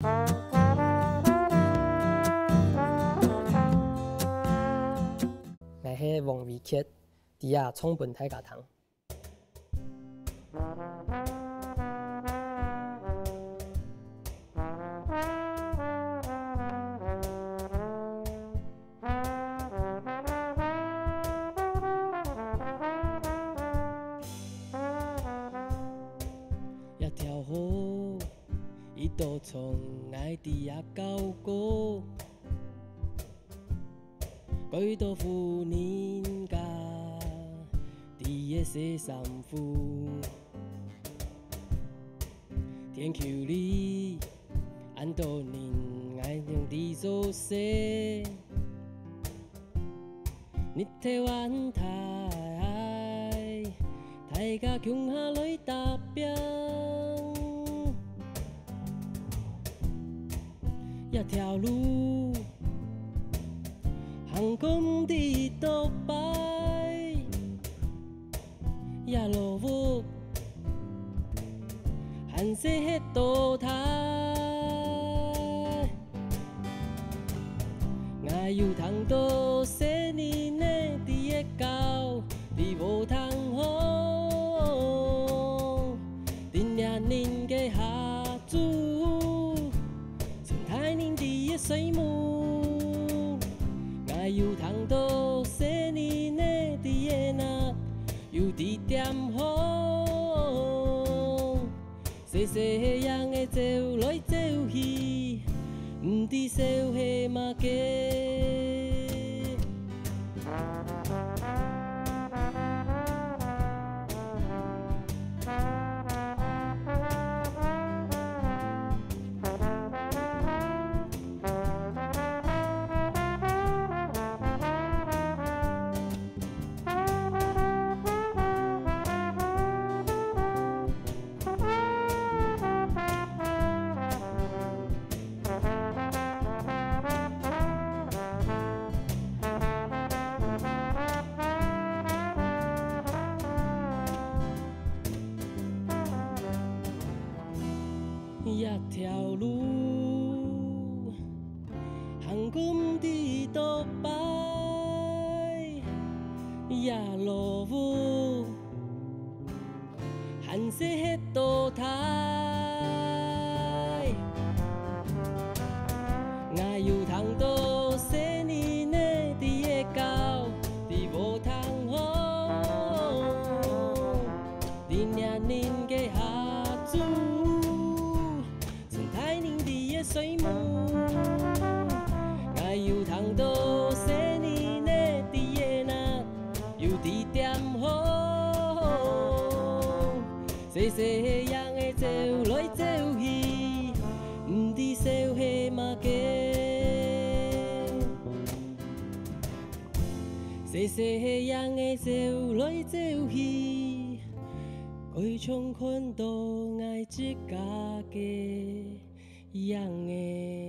我是王维杰，伫遐创本大教堂。一条河，一道从爱伫遐高过。几多妇人家，伫个洗衫裤，天求你，安多人爱用伫做事，日体晚太，太甲穷下来打拼，一条路。行公伫倒摆，也落雨，汗水迄倒台。我有通倒细年的伫个狗，你无通好，恁俩人个下主，剩太人伫个水母。我有通倒细年的伫个那，又伫点好，细细样的走来走去，毋知小岁嘛假。一条路，行公伫倒摆，也落雨，汗水迄倒台。我有通倒细年的伫个狗，你无通好，恁俩人个下主。水母，我有通倒细年的伫个那，又伫点好，细细样的走来走去，毋知小岁嘛假。细细样的走来走去，规场看到爱一家家。样的。